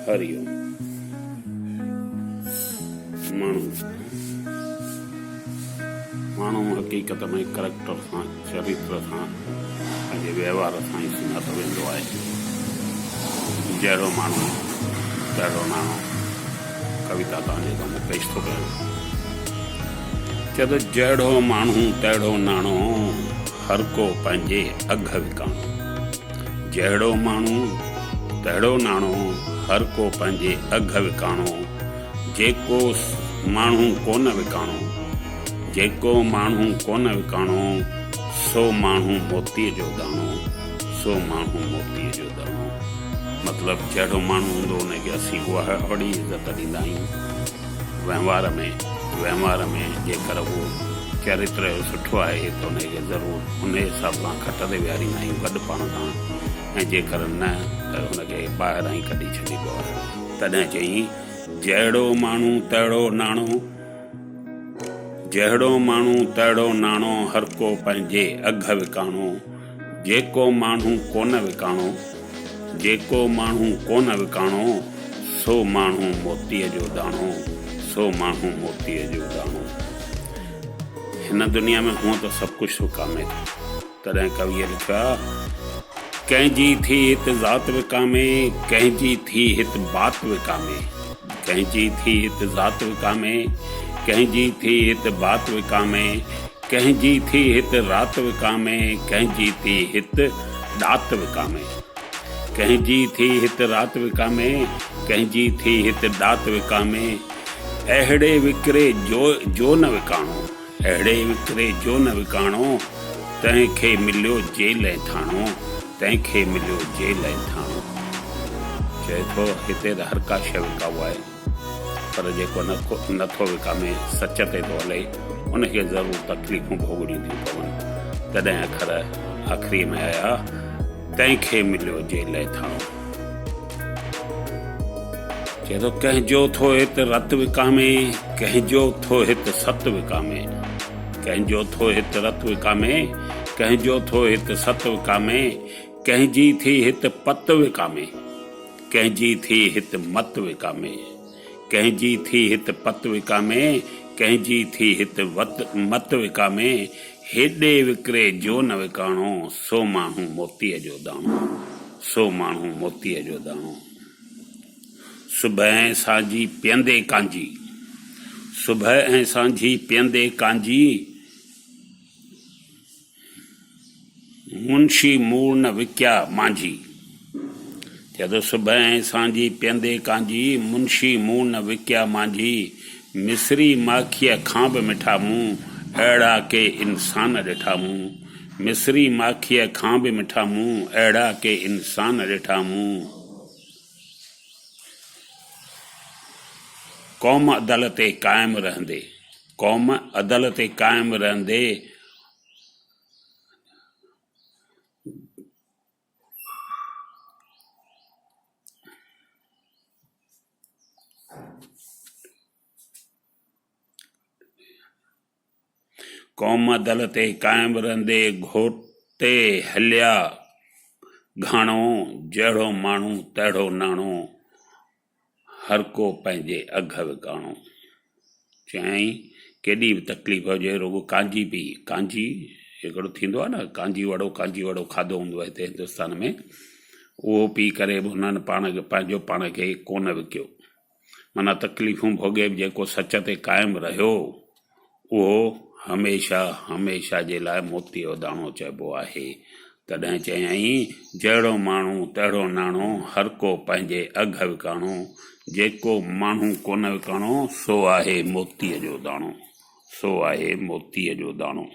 हरिओम। माण्हू हक़ीक़त में करैक्टर सां, चरित्र सां, पंहिंजे व्यवहार सां ई सुञातो वेंदो आहे। जहिड़ो माण्हू तहिड़ो नाणो, कविता तव्हांजे साम्हूं पेश थो कयां। चए थो, जहिड़ो माण्हू तहिड़ो नाणो, हर को पंहिंजे अघ विकाणो। जहिड़ो माण्हू तहिड़ो नाणो, हर को पंहिंजे अघ विकाणो। जेको माण्हू कोन विकाणो, जेको माण्हू कोन विकाणो, सो माण्हू मोतीअ जो दाणो, सो माण्हू मोतीअ जो दाणो। मतिलबु जहिड़ो माण्हू हूंदो उनखे असीं उहा वॾी इज़त ॾींदा आहियूं। व्यवहार में जेकर उहो चरित्र सुठो आहे त उनखे ज़रूरु उन हिसाब सां खट ते विहारींदा आहियूं गॾु पाण सां, ऐं जेकर न त उनखे ॿाहिरां ई कढी छॾीबो आहे। तॾहिं चई, जहिड़ो माण्हू तहिड़ो नाणो, जहिड़ो माण्हू तहिड़ो नाणो, हर को पंहिंजे अघ विकाणो। जेको माण्हू कोन विकाणो, जेको माण्हू कोन विकाणो, सो माण्हू मोतीअ जो दाणो, सो माण्हू मोतीअ जो दाणो। हिन दुनिया में हूअं त सभु कुझु विकामे थो, तॾहिं कविअ लिखियो, कंहिंजी थी हित ज़ात विकामे, कंहिंजी थी हित बात विकामे। कंहिंजी थी हित ज़ात विकामे, कंहिंजी थी हित बात विकामे। कंहिंजी थी हित रात विकामे, कंहिंजी थी हित ॾात विकामे। कंहिंजी थी हित रात विकामे, कंहिंजी थी हित ॾात विकामे। अहिड़े विकिरे जो न विकाणो, अहिड़े विकिरे जो न विकाणो। तंहिंखे मिलियो जेल ऐं थाणो, तंहिंखे मिलियो जेल ऐं थाणो। चए थो, हिते त हर का शइ विकाऊ आहे, पर जेको नथो विकामे, सच ते थो हले, उनखे ज़रूरु तकलीफ़ूं भोगणियूं थियूं पवनि। तॾहिं अखर आख़िरी में आया, तंहिंखे मिलियो जेल ऐं थाणो। चए थो, कंहिंजो थो हित रत विकामे, कंहिंजो थो हित सत विकामे। कंहिंजो थो हित रत विकामे, कंहिंजो थो हित सत विकामे। कंहिंजी थी हित पत विकामे, कंहिंजी थी हित मत विकामे। कंहिंजी थी हित पत विकामे, कंहिंजी थी हित मत विकामे। हेॾे विकिरे जो न विकाणो, सो माण्हू मोतीअ जो दाणो, सो माण्हू मोतीअ जो दाणो। सुबह ऐं सांझी पीअंदे कांजी, सुबह ऐं सांझी पीअंदे कांजी। मुंशी मूल न विकिया मांझी। चए सुबह ऐं सांझी पीअंदे कांजी, मुंशी मूल न विकिया मांझी। मिस्री माखीअ खां बि मिठा मूं, अहिड़ा के इंसान ॾिठा मूं। मिस्री माखीअ खां बि मिठा मूं, अहिड़ा के इंसान ॾिठा मूं। क़ौम अदल ते क़ाइमु रहंदे, क़ौम अदल ते क़ाइमु रहंदे। क़ौम अदल ते क़ाइमु रहंदे, घोटे हलिया घाणो। जहिड़ो माण्हू तहिड़ो नाणो, हर को पंहिंजे अघ विकाणो। चयईं, केॾी बि तकलीफ़ हुजे, रुगो कांजी पी, कांजी हिकिड़ो थींदो आहे न, कांजी वड़ो खाधो हूंदो आहे हिते हिंदुस्तान में, उहो पी करे बि हुननि पंहिंजो पाण खे कोन विकियो। माना तकलीफ़ूं भोगे बि जेको सच ते क़ाइमु रहियो, उहो हमेशा जे लाइ मोतीअ जो दाणो चइबो आहे। तॾहिं चयईं, जहिड़ो माण्हू तहिड़ो नाणो, हर को पंहिंजे अघ विकाणो। जेको माण्हू कोन विकाणो, सो आहे मोतीअ जो दाणो, सो आहे मोतीअ जो दाणो।